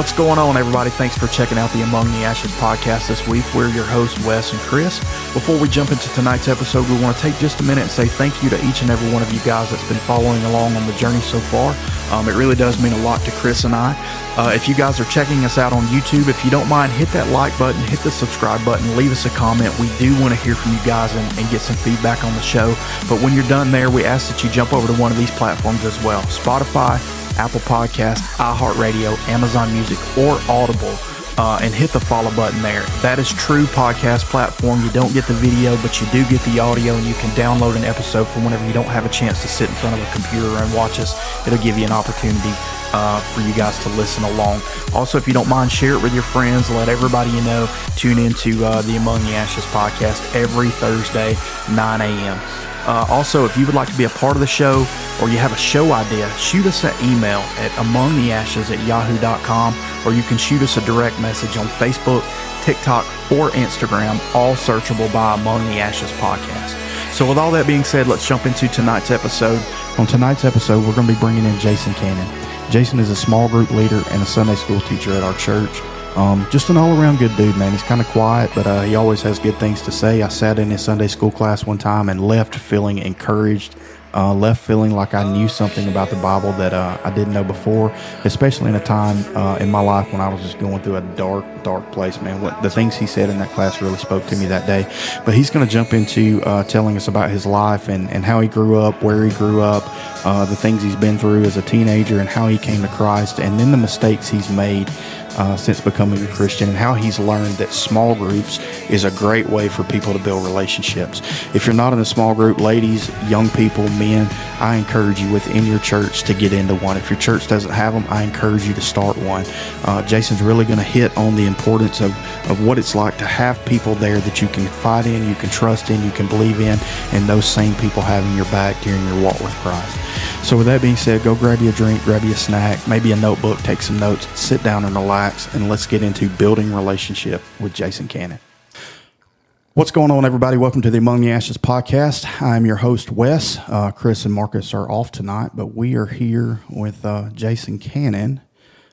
What's going on, everybody? Thanks for checking out the Among the Ashes podcast this week. We're your hosts, Wes and Chris. Before we jump into tonight's episode, we want to take just a minute and say thank you to each and every one of you guys that's been following along on the journey so far. It really does mean a lot to Chris and I. If you guys are checking us out on YouTube, if you don't mind, hit that like button, hit the subscribe button, leave us a comment. We do want to hear from you guys and get some feedback on the show. But when you're done there, we ask that you jump over to one of these platforms as well. Spotify, Apple Podcasts, iHeartRadio, Amazon Music, or Audible, and hit the follow button there. That is true podcast platform. You don't get the video, but you do get the audio, and you can download an episode for whenever you don't have a chance to sit in front of a computer and watch us. It'll give you an opportunity for you guys to listen along. Also, if you don't mind, share it with your friends. Let everybody you know tune into the Among the Ashes podcast every Thursday, 9 a.m. Also, if you would like to be a part of the show or you have a show idea, shoot us an email at amongtheashes@yahoo.com, or you can shoot us a direct message on Facebook, TikTok, or Instagram, all searchable by Among the Ashes podcast. So with all that being said, let's jump into tonight's episode. On tonight's episode, we're going to be bringing in Jason Cannon. Jason is a small group leader and a Sunday school teacher at our church. Just an all-around good dude, man. He's kind of quiet, but he always has good things to say. I sat in his Sunday school class one time and left feeling encouraged, left feeling like I knew something about the Bible that I didn't know before, especially in a time in my life when I was just going through a dark place, man. The things he said in that class really spoke to me that day. But he's going to jump into telling us about his life and how he grew up, where he grew up, the things he's been through as a teenager, and how he came to Christ, and then the mistakes he's made since becoming a Christian, and how he's learned that small groups is a great way for people to build relationships. If you're not in a small group, ladies, young people, men, I encourage you within your church to get into one. If your church doesn't have them, I encourage you to start one. Jason's really going to hit on the importance of what it's like to have people there that you can confide in, you can trust in, you can believe in, and those same people having your back during your walk with Christ. So with that being said, go grab you a drink, grab you a snack, maybe a notebook, take some notes, sit down and relax, and let's get into building relationship with Jason Cannon. What's going on, everybody? Welcome to the Among the Ashes podcast. I'm your host, Wes. Chris and Marcus are off tonight, but we are here with Jason Cannon.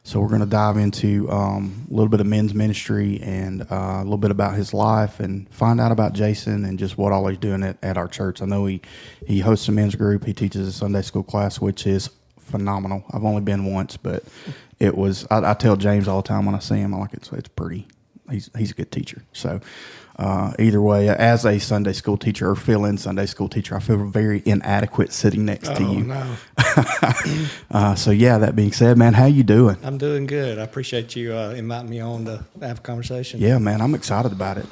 So we're going to dive into a little bit of men's ministry and a little bit about his life and find out about Jason and just what all he's doing at our church. I know he hosts a men's group. He teaches a Sunday school class, which is phenomenal. I've only been once, but it was. I tell James all the time when I see him, I like it. It's pretty. He's a good teacher. So either way, as a Sunday school teacher or fill-in Sunday school teacher, I feel very inadequate sitting next to you. No. So yeah, that being said, man, how you doing? I'm doing good. I appreciate you inviting me on to have a conversation. Yeah, man, I'm excited about it.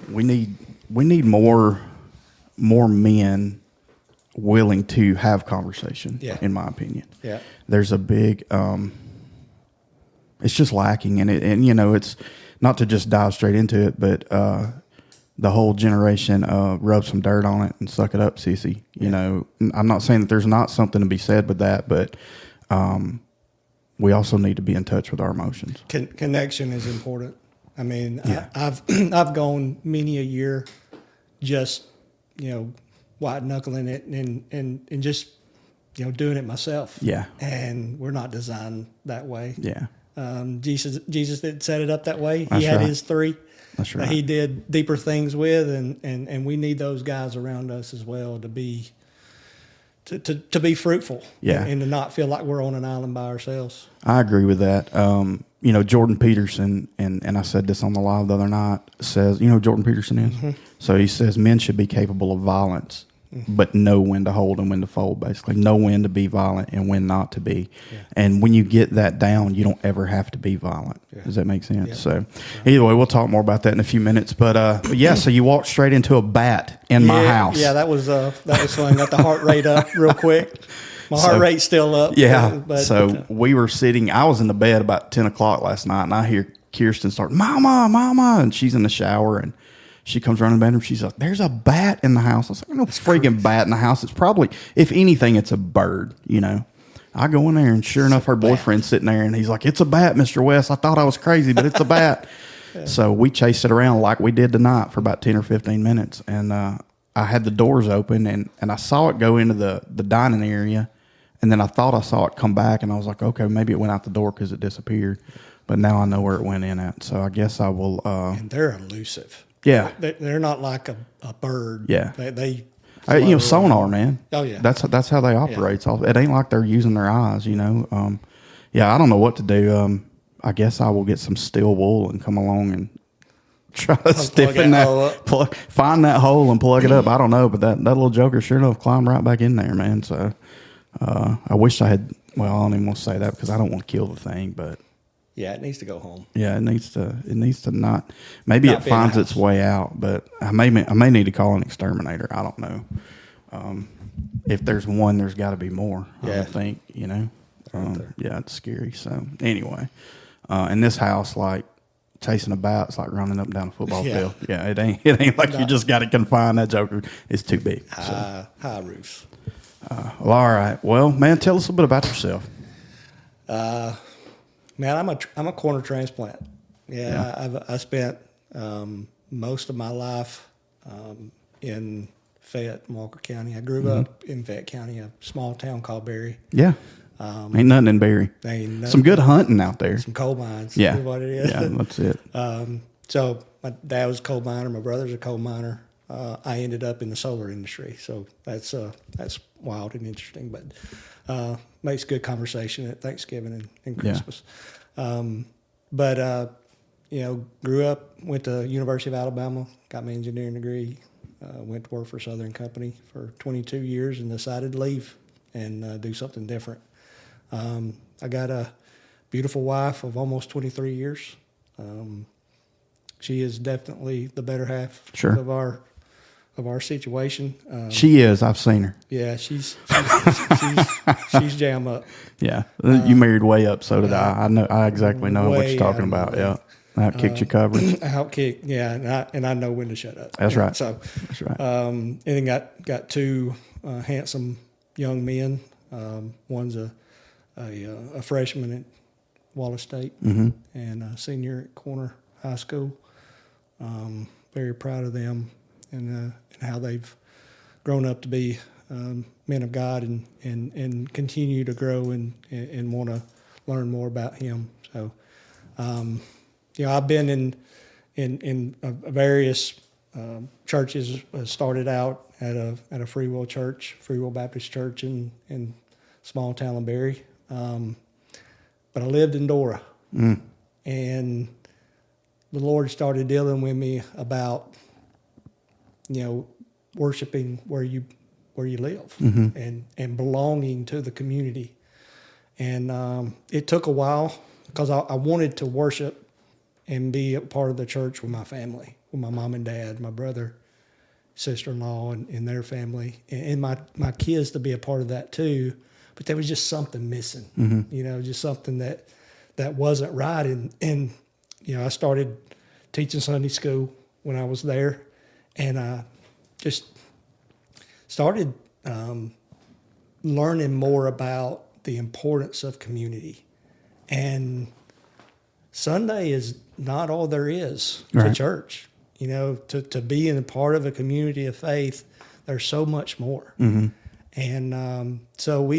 We need more men willing to have conversation. Yeah. In my opinion. Yeah. There's a big. It's just lacking, and you know, it's not to just dive straight into it, but the whole generation rub some dirt on it and suck it up, sissy. You know, I'm not saying that there's not something to be said with that, but we also need to be in touch with our emotions. Connection is important. I mean, Yeah. I've gone many a year just, white knuckling it and just, doing it myself. Yeah. And we're not designed that way. Yeah. Jesus didn't set it up that way. That's he had right. his three That's right. that he did deeper things with, and we need those guys around us as well to be fruitful. Yeah. And to not feel like we're on an island by ourselves. I agree with that. Jordan Peterson, and I said this on the live the other night, says, who Jordan Peterson is? Mm-hmm. So he says men should be capable of violence, but know when to hold and when to fold, basically. Know when to be violent and when not to be. Yeah. And when you get that down, you don't ever have to be violent. Yeah. Does that make sense? Yeah. So either way, we'll talk more about that in a few minutes. But yeah, so you walked straight into a bat in my house. Yeah, that was when I got the heart rate up real quick. My heart rate's still up. Yeah. But we were sitting, I was in the bed about 10 o'clock last night, and I hear Kirsten start, Mama, and she's in the shower, and she comes running in the bedroom. She's like, there's a bat in the house. I was like, no freaking bat in the house. It's probably, if anything, it's a bird, I go in there, and sure enough, her boyfriend's sitting there, and he's like, it's a bat, Mr. West. I thought I was crazy, but it's a bat. Yeah. So we chased it around like we did tonight for about 10 or 15 minutes. And I had the doors open, and I saw it go into the dining area. And then I thought I saw it come back, and I was like, okay, maybe it went out the door because it disappeared. but now I know where it went in at. So I guess I will. And they're elusive. Yeah. They're not like a bird. Yeah. They sonar, man. Oh yeah. That's how they operate. Yeah. It ain't like they're using their eyes, Yeah, I don't know what to do. I guess I will get some steel wool and come along and try to stiffen that, find that hole and plug it up. I don't know, but that little joker sure enough climbed right back in there, man. So I wish I had. Well, I don't even want to say that because I don't want to kill the thing, but yeah, it needs to go home. Yeah, it needs to not. Maybe it finds its way out, but I may need to call an exterminator. I don't know. If there's one, there's got to be more. Yeah. I would think, yeah, it's scary. So anyway, in this house, like chasing a bat, it's like running up and down a football field. Yeah, it ain't like you just got to confine that joker. It's too big. High roofs. Well, all right. Well, man, tell us a bit about yourself. Man, I'm a corner transplant. Yeah. I spent most of my life in Fayette, Walker County. I grew up in Fayette County, a small town called Berry. Yeah. Ain't nothing in Berry. Some good hunting out there. Some coal mines. Yeah. Is what it is. Yeah, that's it. So my dad was a coal miner. My brother's a coal miner. I ended up in the solar industry. So that's wild and interesting, but makes good conversation at Thanksgiving and Christmas. Yeah. Grew up, went to University of Alabama, got my engineering degree, went to work for Southern Company for 22 years and decided to leave and do something different. I got a beautiful wife of almost 23 years. She is definitely the better half of our situation. She is. I've seen her. Yeah, she's jam up. Yeah, you married way up. So did I. I know. I exactly know what you're talking about. Yeah, out kicked your coverage. Out kick. Yeah, and I know when to shut up. That's right. So that's right. And then got two handsome young men. One's a freshman at Wallace State and a senior at Corner High School. Very proud of them and how they've grown up to be men of God and continue to grow and want to learn more about Him. So, I've been in various churches. Started out at a Free Will church, Free Will Baptist Church in small town of Berry. But I lived in Dora, and the Lord started dealing with me about worshiping where you live and belonging to the community. And it took a while because I wanted to worship and be a part of the church with my family, with my mom and dad, my brother, sister-in-law, and their family, and my kids to be a part of that too. But there was just something missing, just something that wasn't right. And I started teaching Sunday school when I was there, and I just started learning more about the importance of community. And Sunday is not all there is to church. To be in a part of a community of faith, there's so much more. And so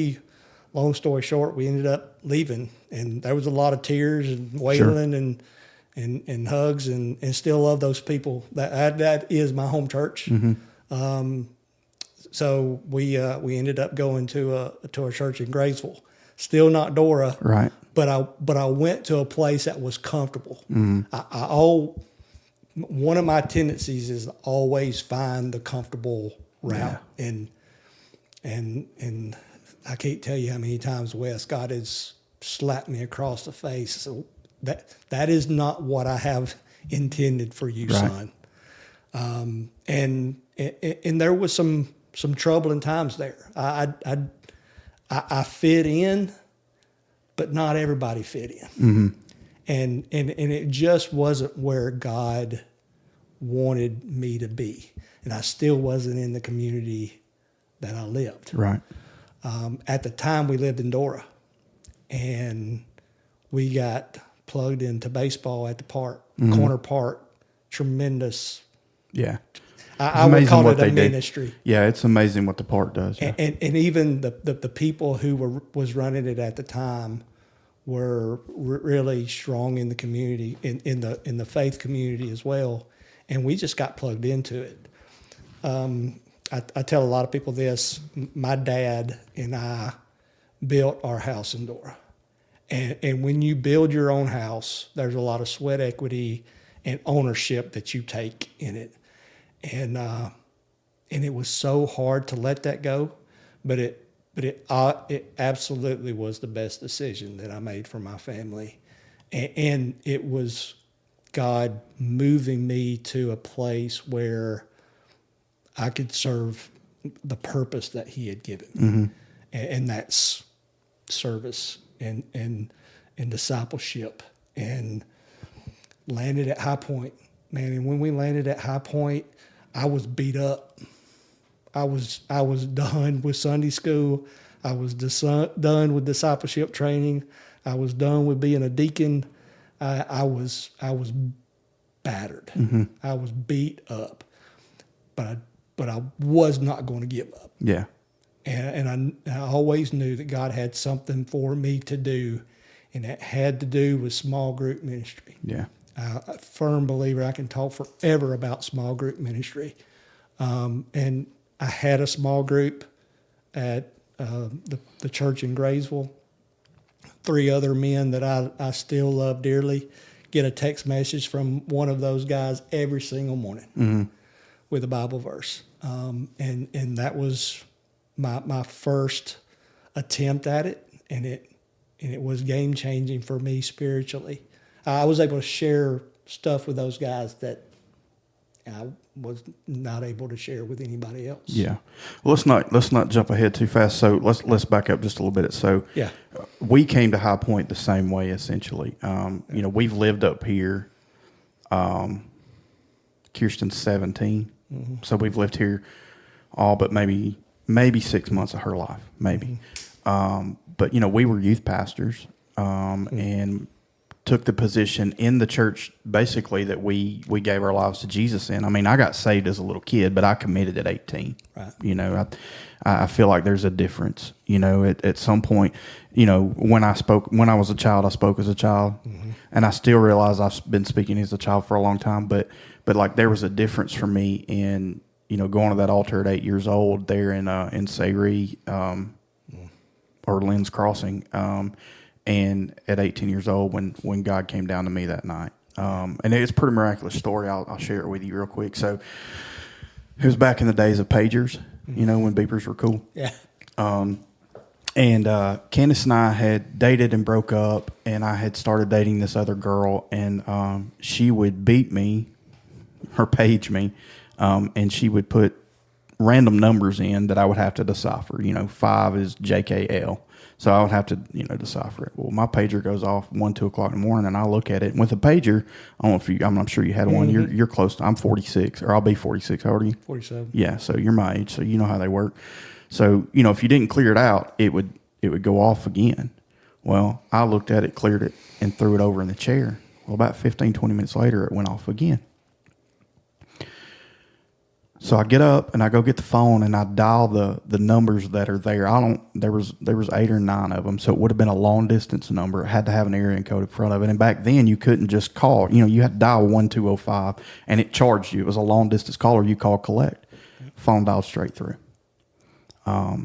long story short, we ended up leaving, and there was a lot of tears and wailing and hugs, and still love those people. That is my home church. So we ended up going to a church in Graysville, still not Dora, right? But I went to a place that was comfortable. One of my tendencies is to always find the comfortable route, and I can't tell you how many times, Wes, God has slapped me across the face. So that is not what I have intended for you, son. And there was some troubling times there. I fit in, but not everybody fit in. And it just wasn't where God wanted me to be. And I still wasn't in the community that I lived. Right. At the time, we lived in Dora, and we got plugged into baseball at the park, Corner Park. Tremendous. Yeah. I would call it a ministry. Do. Yeah, it's amazing what the park does. Yeah. And even the people who was running it at the time were really strong in the community, in the faith community as well, and we just got plugged into it. I tell a lot of people this. My dad and I built our house in Dora, and when you build your own house, there's a lot of sweat equity and ownership that you take in it, and it was so hard to let that go, but it absolutely was the best decision that I made for my family. And it was God moving me to a place where I could serve the purpose that he had given me. Mm-hmm. And that's service and discipleship, and landed at High Point, man. And when we landed at High Point, I was beat up. I was done with Sunday school. I was done with discipleship training. I was done with being a deacon. I was battered. Mm-hmm. I was beat up, but I was not going to give up. Yeah. And I always knew that God had something for me to do, and that had to do with small group ministry. Yeah. A firm believer. I can talk forever about small group ministry. And I had a small group at the church in Graysville. 3 other men that I still love dearly get a text message from one of those guys every single morning, mm-hmm. with a Bible verse. And that was my first attempt at it, and it was game changing for me spiritually. I was able to share stuff with those guys that I was not able to share with anybody else. Yeah. Well, let's not jump ahead too fast. So let's back up just a little bit. So yeah, we came to High Point the same way, essentially. We've lived up here. Kirsten's 17, mm-hmm. so we've lived here all but maybe 6 months of her life, maybe. Mm-hmm. But we were youth pastors, mm-hmm. and took the position in the church basically that we gave our lives to Jesus in. I mean, I got saved as a little kid, but I committed at 18. Right. I feel like there's a difference. At some point, when I was a child, I spoke as a child, mm-hmm. and I still realize I've been speaking as a child for a long time. But like there was a difference for me in going to that altar at 8 years old there in Sayre, or Lynn's Crossing. And at 18 years old, when God came down to me that night, and it's a pretty miraculous story. I'll share it with you real quick. So it was back in the days of pagers, when beepers were cool. Yeah. And Candace and I had dated and broke up, and I had started dating this other girl, and she would beat me, or page me, and she would put random numbers in that I would have to decipher. 5 is JKL. So I would have to, decipher it. Well, my pager goes off 1, 2 o'clock in the morning, and I look at it. And with a pager, I'm sure you had one. Mm-hmm. You're close to. I'm 46, or I'll be 46. How old are you? 47. Yeah, so you're my age, so you know how they work. So if you didn't clear it out, it would go off again. Well, I looked at it, cleared it, and threw it over in the chair. Well, about 15, 20 minutes later, it went off again. So I get up and I go get the phone and I dial the numbers that are there. There was 8 or 9 of them, so it would have been a long distance number. It had to have an area code in front of it. And back then you couldn't just call. You had to dial 1205 and it charged you. It was a long distance call, or you call collect. Phone dialed straight through. A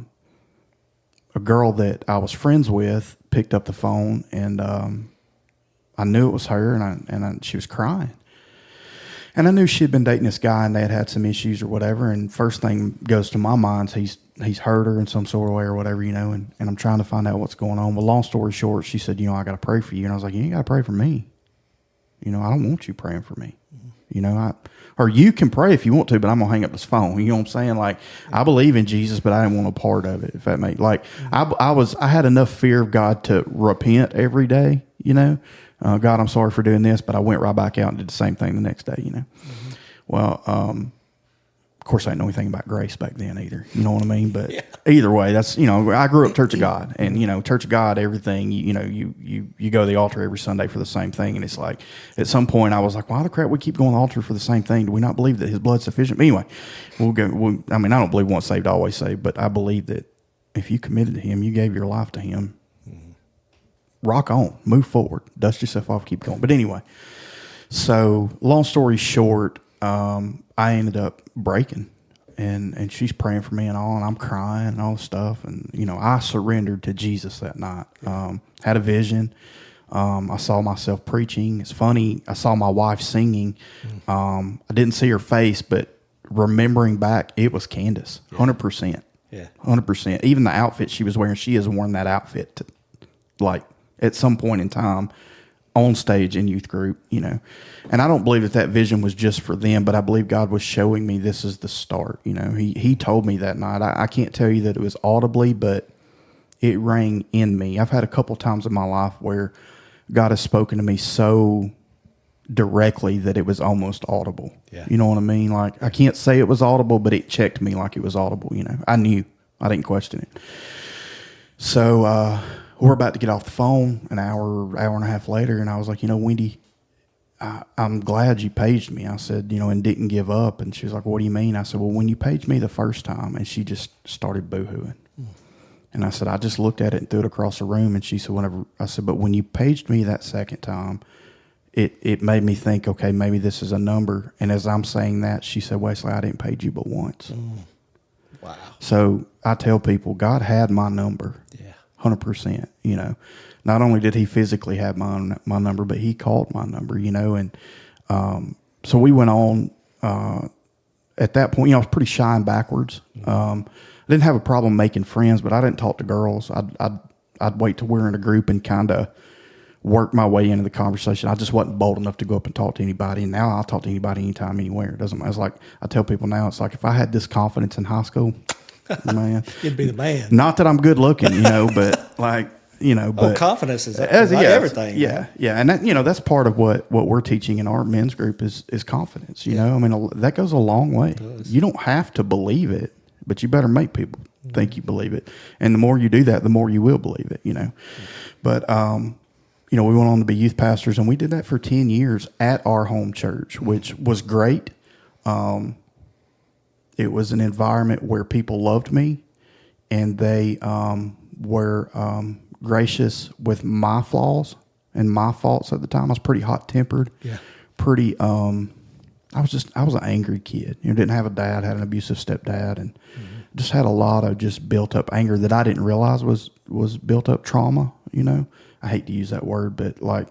girl that I was friends with picked up the phone, and I knew it was her, and she was crying. And I knew she had been dating this guy, and they had had some issues or whatever. And first thing goes to my mind is he's hurt her in some sort of way or whatever, and I'm trying to find out what's going on. Well, long story short, she said, I got to pray for you. And I was like, you ain't got to pray for me. I don't want you praying for me. Mm-hmm. Or you can pray if you want to, but I'm going to hang up this phone. You know what I'm saying? Like, I believe in Jesus, but I didn't want a part of it, if that makes, mm-hmm. I had enough fear of God to repent every day, God, I'm sorry for doing this, but I went right back out and did the same thing the next day, Mm-hmm. Well, of course, I didn't know anything about grace back then either. You know what I mean? But yeah. Either way, that's, I grew up Church of God, and, Church of God, everything, you go to the altar every Sunday for the same thing. And it's like, at some point I was like, why the crap we keep going to the altar for the same thing? Do we not believe that his blood's sufficient? But anyway, I don't believe once saved, always saved, but I believe that if you committed to him, you gave your life to him, rock on, move forward, dust yourself off, keep going. But anyway, so long story short, I ended up breaking, and she's praying for me and all, and I'm crying and all this stuff. And, I surrendered to Jesus that night. Had a vision. I saw myself preaching. It's funny. I saw my wife singing. I didn't see her face, but remembering back, it was Candace, 100%. Yeah. 100%. Even the outfit she was wearing, she has worn that outfit at some point in time on stage in youth group, And I don't believe that vision was just for them, but I believe God was showing me this is the start. He told me that night. I can't tell you that it was audibly, but it rang in me. I've had a couple times in my life where God has spoken to me so directly that it was almost audible. Yeah. You know what I mean? Like, I can't say it was audible, but it checked me like it was audible. I knew. I didn't question it. So we're about to get off the phone an hour and a half later, and I was like, Wendy, I'm glad you paged me. I said, and didn't give up. And she was like, what do you mean? I said, well, when you paged me the first time, and she just started boo-hooing. And I said, I just looked at it and threw it across the room. And she said, but when you paged me that second time, it made me think, okay, maybe this is a number. And as I'm saying that, she said, Wesley, I didn't page you but once. Wow. So I tell people, God had my number. Yeah. 100%, Not only did he physically have my number, but he called my number, and so we went on. At that point, I was pretty shy and backwards. I didn't have a problem making friends, but I didn't talk to girls. I'd wait till we're in a group and kind of work my way into the conversation. I just wasn't bold enough to go up and talk to anybody. And now I'll talk to anybody anytime, anywhere. It doesn't matter. It's like I tell people now, it's like if I had this confidence in high school, man, you'd be the man. Not that I'm good looking, but like, but confidence is everything. Yeah. Yeah. And that, that's part of what we're teaching in our men's group is confidence, I mean, that goes a long way. You don't have to believe it, but you better make people think you believe it. And the more you do that, the more you will believe it, But, we went on to be youth pastors, and we did that for 10 years at our home church, which was great. It was an environment where people loved me, and they were gracious with my flaws and my faults at the time. I was pretty hot-tempered, pretty I was an angry kid. Didn't have a dad, had an abusive stepdad, and just had a lot of just built up anger that I didn't realize was built up trauma. I hate to use that word, but like,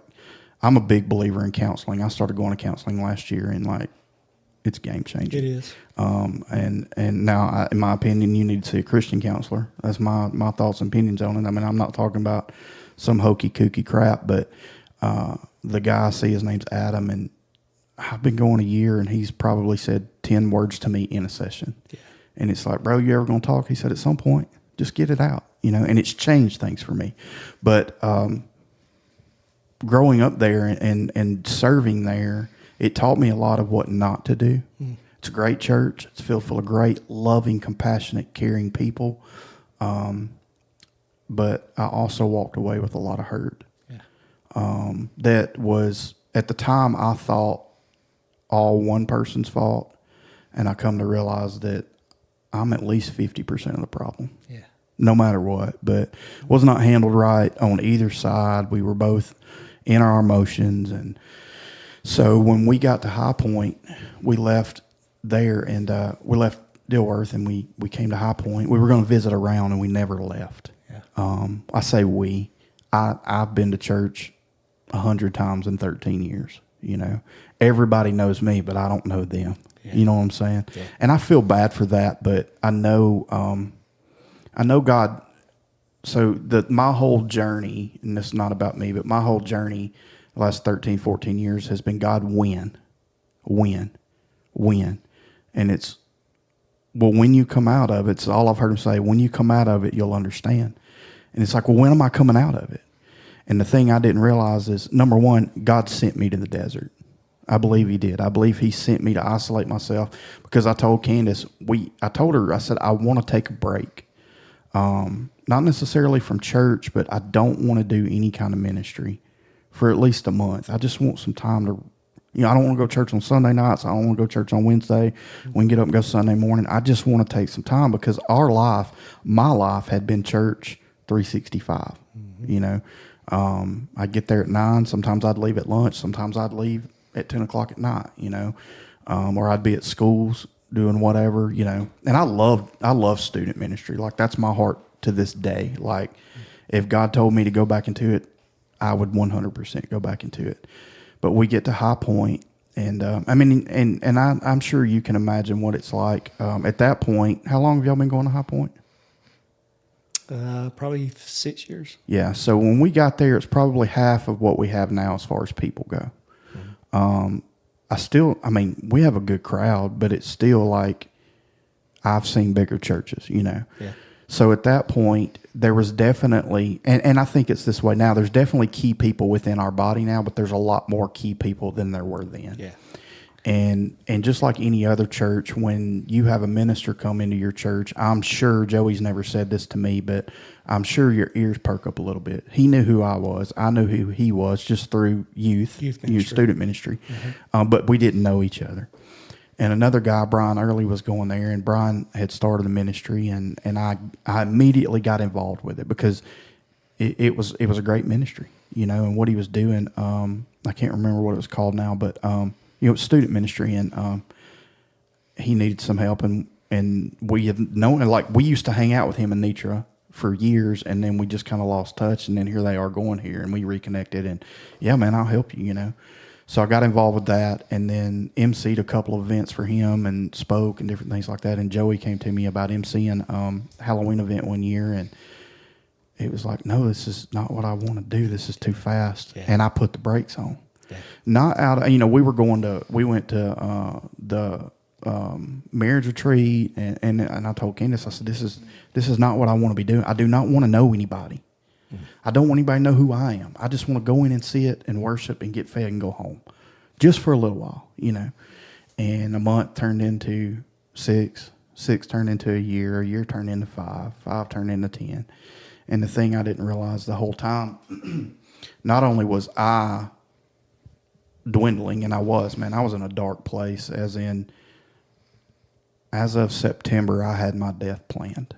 I'm a big believer in counseling. I started going to counseling last year, and like, it's game changing. It is. And now, in my opinion, you need to see a Christian counselor. That's my thoughts and opinions on it. I mean, I'm not talking about some hokey kooky crap, but the guy I see, his name's Adam, and I've been going a year, and he's probably said 10 words to me in a session. Yeah. And it's like, bro, you ever going to talk? He said, at some point, just get it out, and it's changed things for me. But growing up there and serving there, it taught me a lot of what not to do. It's a great church. It's filled full of great, loving, compassionate, caring people. But I also walked away with a lot of hurt. Yeah. That was, at the time, I thought all one person's fault. And I come to realize that I'm at least 50% of the problem. Yeah. No matter what. But was not handled right on either side. We were both in our emotions. And so when we got to High Point, we left there, and we left Dilworth, and we came to High Point. We were going to visit around, and we never left. Yeah. I say we. I've been to church 100 times in 13 years. Everybody knows me, but I don't know them. Yeah. You know what I'm saying? Yeah. And I feel bad for that, but I know God. So my whole journey, and this is not about me, but my whole journey the last 13, 14 years has been God win. And it's, well, when you come out of it, it's all I've heard him say, when you come out of it, you'll understand. And it's like, well, when am I coming out of it? And the thing I didn't realize is, number one, God sent me to the desert. I believe he did. I believe he sent me to isolate myself, because I told Candace, I told her, I said, I want to take a break. Not necessarily from church, but I don't want to do any kind of ministry for at least a month. I just want some time to, I don't want to go to church on Sunday nights. I don't want to go to church on Wednesday. We can get up and go Sunday morning. I just want to take some time, because my life had been church 365. I'd get there at 9. Sometimes I'd leave at lunch. Sometimes I'd leave at 10 o'clock at night, or I'd be at schools doing whatever, and I love student ministry. Like, that's my heart to this day. Like, if God told me to go back into it, I would 100% go back into it. But we get to High Point, and I'm sure you can imagine what it's like at that point. How long have y'all been going to High Point? Probably 6 years. Yeah. So when we got there, it's probably half of what we have now as far as people go. Mm-hmm. We have a good crowd, but it's still like, I've seen bigger churches, Yeah. So at that point, there was definitely, and I think it's this way now, there's definitely key people within our body now, but there's a lot more key people than there were then. Yeah. And just like any other church, when you have a minister come into your church, I'm sure, Joey's never said this to me, but I'm sure your ears perk up a little bit. He knew who I was. I knew who he was just through youth student ministry. Mm-hmm. But we didn't know each other. And another guy, Brian Early, was going there, and Brian had started the ministry, and I immediately got involved with it because it was a great ministry, and what he was doing. I can't remember what it was called now, but it was student ministry, and he needed some help, and we have known, like, we used to hang out with him in Nitra for years, and then we just kind of lost touch, and then here they are going here, and we reconnected, and yeah, man, I'll help you, So I got involved with that, and then emceed a couple of events for him and spoke and different things like that. And Joey came to me about emceeing Halloween event one year, and it was like, no, this is not what I want to do. This is too fast. Yeah. And I put the brakes on. Yeah. Not out of, we went to the marriage retreat, and I told Candace, I said, this is not what I want to be doing. I do not want to know anybody. I don't want anybody to know who I am. I just want to go in and sit and worship and get fed and go home, just for a little while, And a month turned into 6, 6 turned into a year turned into 5, 5 turned into 10. And the thing I didn't realize the whole time, not only was I dwindling, and I was in a dark place, as of September, I had my death planned.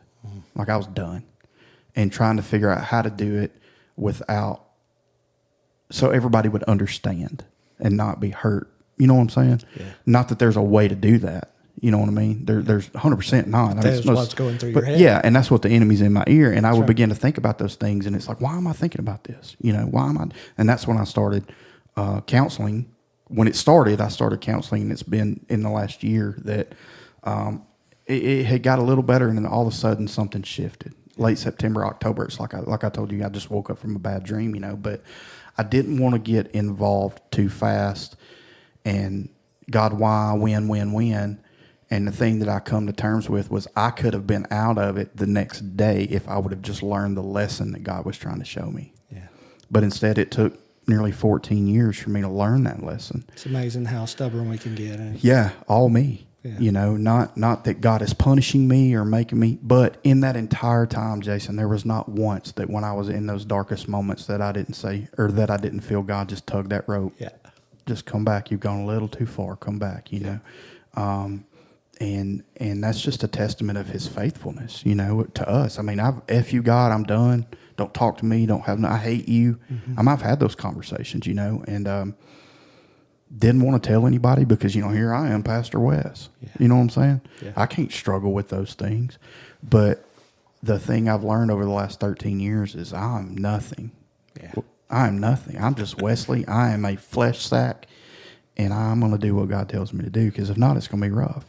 Like, I was done. And trying to figure out how to do it so everybody would understand and not be hurt. You know what I'm saying? Yeah. Not that there's a way to do that. You know what I mean? There's 100% not. That's what's going through your head. Yeah, and that's what the enemy's in my ear. And I would begin to think about those things, and it's like, why am I thinking about this? Why am I? And that's when I started counseling. When it started, I started counseling, and it's been in the last year that it had got a little better, and then all of a sudden something shifted. Late September, October, it's like I told you, I just woke up from a bad dream, but I didn't want to get involved too fast. And God, why, when? And the thing that I come to terms with was I could have been out of it the next day if I would have just learned the lesson that God was trying to show me. Yeah. But instead, it took nearly 14 years for me to learn that lesson. It's amazing how stubborn we can get. Yeah, all me. Yeah. Not that God is punishing me or making me, but in that entire time, Jason, there was not once that when I was in those darkest moments that I didn't say, or that I didn't feel God just tug that rope. Yeah. Just come back. You've gone a little too far. Come back, know. And that's just a testament of his faithfulness, to us. I mean, F you, God, I'm done. Don't talk to me. I hate you. Mm-hmm. I've had those conversations, and didn't want to tell anybody because, here I am, Pastor Wes. Yeah. You know what I'm saying? Yeah. I can't struggle with those things. But the thing I've learned over the last 13 years is I'm nothing. Yeah. I'm nothing. I'm just Wesley. I am a flesh sack, and I'm going to do what God tells me to do, because if not, it's going to be rough,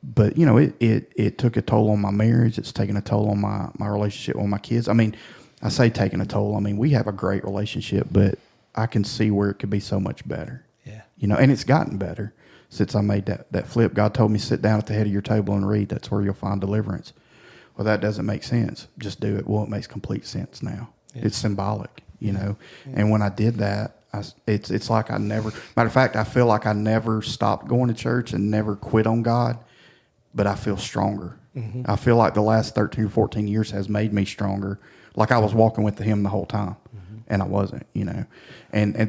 But, it took a toll on my marriage. It's taken a toll on my relationship with my kids. I mean, I say taking a toll. I mean, we have a great relationship, but I can see where it could be so much better. Yeah. And it's gotten better since I made that flip. God told me, sit down at the head of your table and read. That's where you'll find deliverance. Well, that doesn't make sense. Just do it. Well, it makes complete sense now. Yeah. It's symbolic, Yeah. And when I did that, it's like I never, matter of fact, I feel like I never stopped going to church and never quit on God, but I feel stronger. Mm-hmm. I feel like the last 13 or 14 years has made me stronger. Like I was walking with him the whole time. And I wasn't,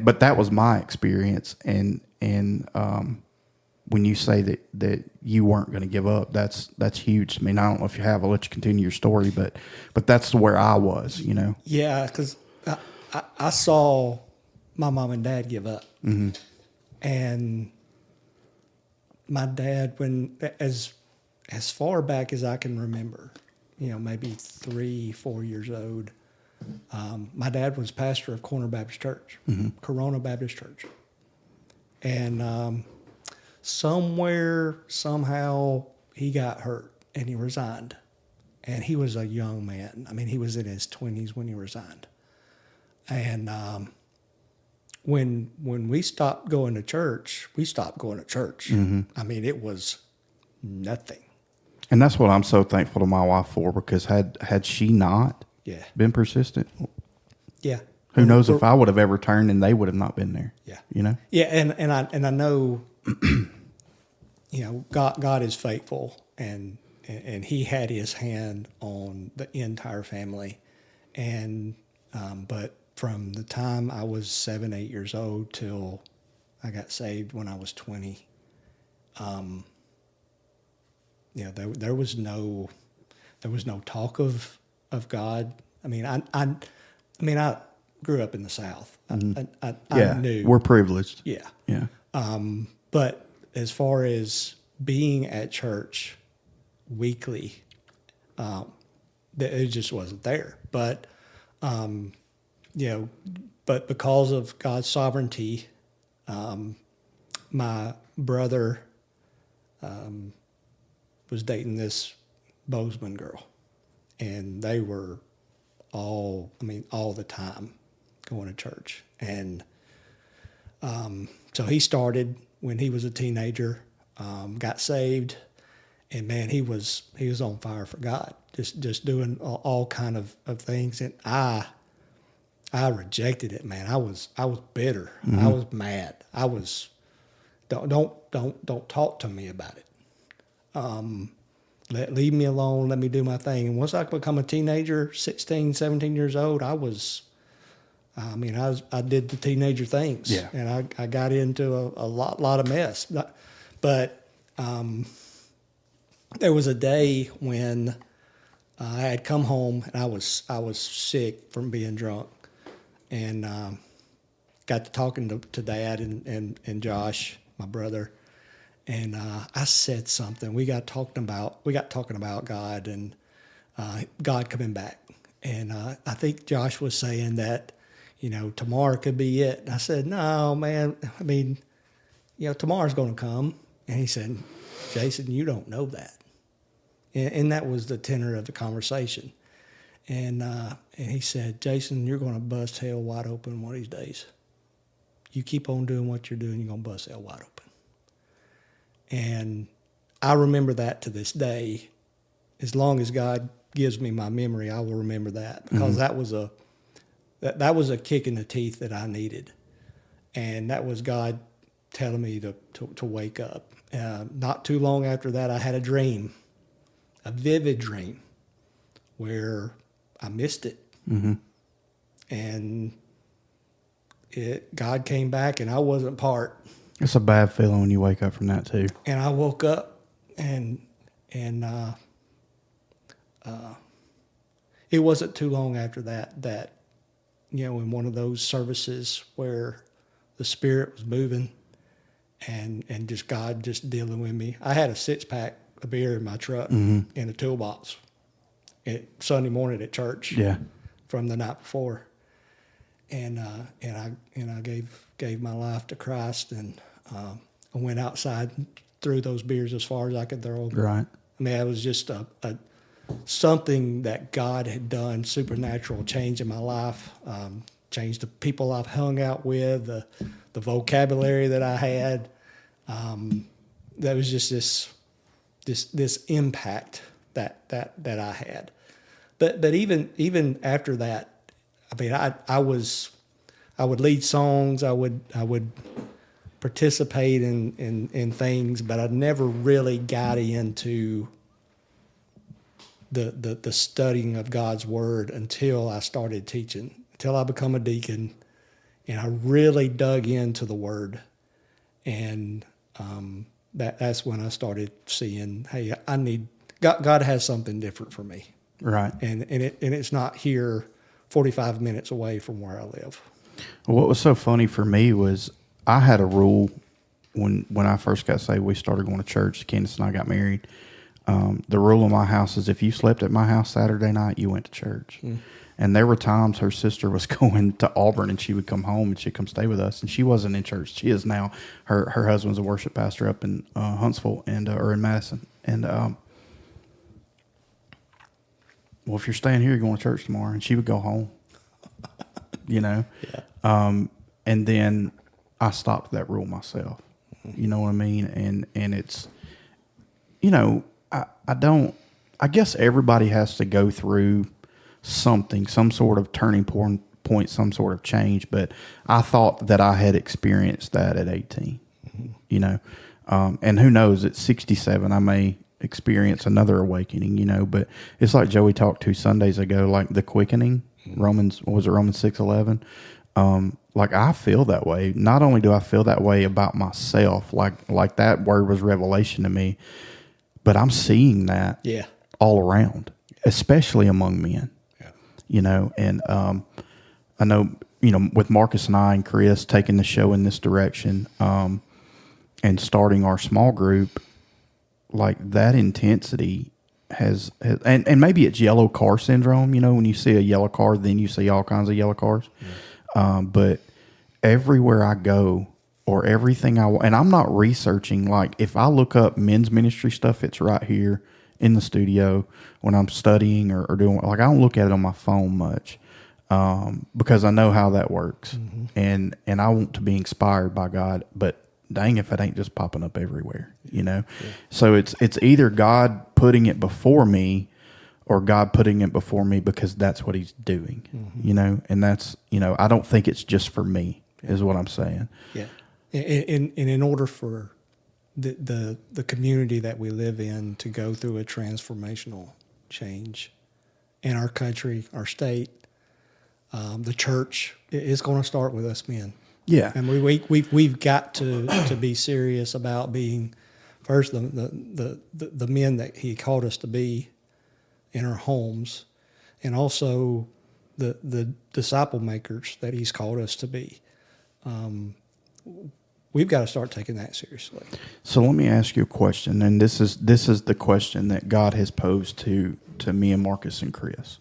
but that was my experience. And when you say that you weren't going to give up, that's huge. I mean, I don't know if you have. I'll let you continue your story, but that's where I was. Yeah, because I saw my mom and dad give up, and my dad, when as far back as I can remember, maybe 3-4 years old, my dad was pastor of Corner Baptist Church, Corona Baptist Church, and somehow he got hurt and he resigned, and he was a young man. I mean, he was in his 20s when he resigned, and when we stopped going to church, we stopped going to church. I mean, it was nothing. And that's what I'm so thankful to my wife for, because had she not been persistent, who knows if I would have ever turned and they would have not been there. Yeah, and I know, God is faithful, and He had His hand on the entire family, and but from the time I was 7-8 years old till I got saved when I was 20, there was no talk of God. I mean, I grew up in the South. I knew we're privileged. Yeah. But as far as being at church weekly, it just wasn't there. But but because of God's sovereignty, my brother was dating this Bozeman girl, and they were all the time going to church. And so he started when he was a teenager, got saved, and man, he was on fire for God, just doing all kind of things. And I rejected it, man. I was bitter. I was mad. I was don't talk to me about it. Leave me alone. Let me do my thing. And once I become a teenager, 16, 17 years old, I did the teenager things, and I got into a lot of mess. But there was a day when I had come home and I was sick from being drunk, and got to talking to Dad and Josh, my brother, and I said something. We got talking about God and God coming back, and I think Josh was saying that tomorrow could be it. And I said, no, man. I mean, tomorrow's going to come. And he said, Jason, you don't know that. And that was the tenor of the conversation. And he said, Jason, you're going to bust hell wide open one of these days. You keep on doing what you're doing, you're going to bust hell wide open. And I remember that to this day. As long as God gives me my memory, I will remember that, because that was a kick in the teeth that I needed. And that was God telling me to wake up. Not too long after that, I had a dream, a vivid dream, where I missed it. And God came back, and I wasn't part. It's a bad feeling when you wake up from that too. And I woke up, and it wasn't too long after that in one of those services where the Spirit was moving, and just God just dealing with me. I had a 6-pack of beer in my truck in a toolbox Sunday morning at church from the night before, and I gave my life to Christ, and I went outside and threw those beers as far as I could throw them. Right. I mean, it was just a something that God had done, supernatural change in my life, changed the people I've hung out with, the vocabulary that I had. That was just this impact that I had. But even after that, I mean, I would lead songs, I would participate in things, but I never really got into the studying of God's Word until I started teaching, until I become a deacon, and I really dug into the Word. And that's when I started seeing, hey, I need God has something different for me, Right. and it's not here, 45 minutes away from where I live. Well, what was so funny for me was I had a rule when I first got saved. We started going to church. Candace and I got married. The rule in my house is if you slept at my house Saturday night, you went to church. And there were times her sister was going to Auburn and she would come home and she'd come stay with us. And she wasn't in church. She is now. Her husband's a worship pastor up in Huntsville or in Madison. And well, if you're staying here, you're going to church tomorrow. And she would go home. Yeah. And then I stopped that rule myself. You know what I mean? And it's, I guess everybody has to go through something, some sort of turning point, some sort of change. But I thought that I had experienced that at 18, and who knows, at 67, I may experience another awakening, but it's like Joey talked 2 Sundays ago, like the quickening, Romans 6:11. Like I feel that way. Not only do I feel that way about myself, like that word was revelation to me, but I'm seeing that all around, especially among men. And I know, with Marcus and I and Chris taking the show in this direction, and starting our small group, like that intensity has and maybe it's yellow car syndrome. When you see a yellow car, then you see all kinds of yellow cars. But everywhere I go or everything and I'm not researching, like if I look up men's ministry stuff, it's right here in the studio when I'm studying or doing, like I don't look at it on my phone much, because I know how that works. And I want to be inspired by God, but dang if it ain't just popping up everywhere, So it's either God putting it before me or God putting it before me because that's what he's doing, and that's, I don't think it's just for me is what I'm saying. Yeah. And in order for the community that we live in to go through a transformational change in our country, our state, the church is going to start with us men. Yeah. And we've got to be serious about being first the men that he called us to be in our homes, and also the disciple makers that he's called us to be. We've got to start taking that seriously. So let me ask you a question, and this is the question that God has posed to me and Marcus and Chris.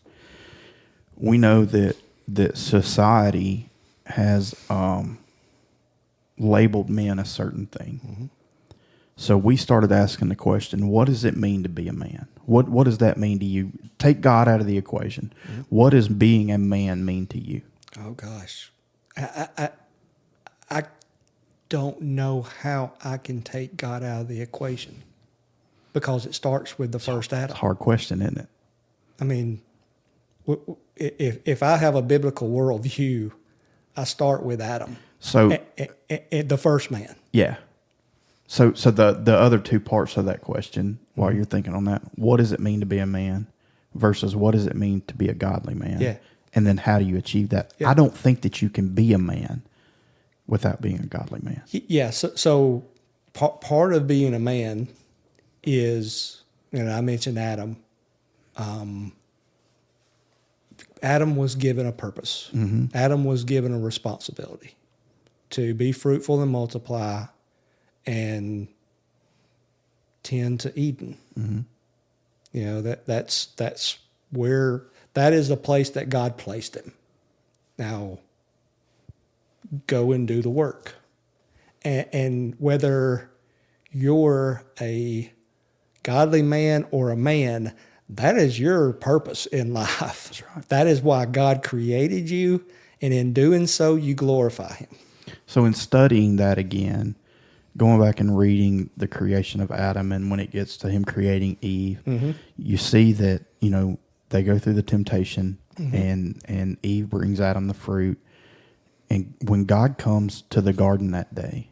We know that society has labeled men a certain thing. So we started asking the question, what does it mean to be a man? What does that mean to you? Take God out of the equation. What does being a man mean to you? Oh gosh. I don't know how I can take God out of the equation, because it starts with the first Adam. It's a hard question, isn't it? I mean, if I have a biblical worldview, I start with Adam. So the first man. Yeah. So the other two parts of that question, while you're thinking on that, what does it mean to be a man versus what does it mean to be a godly man? Yeah. And then how do you achieve that? Yeah. I don't think that you can be a man without being a godly man. Yeah. So part of being a man is, I mentioned Adam. Adam was given a purpose. Adam was given a responsibility to be fruitful and multiply and tend to Eden. That's where, that is the place that God placed him. Now, go and do the work. And whether you're a godly man or a man, that is your purpose in life. That's right. That is why God created you, and in doing so, you glorify him. So in studying that again, going back and reading the creation of Adam, and when it gets to him creating Eve, you see that, they go through the temptation, and Eve brings Adam the fruit. And when God comes to the garden that day,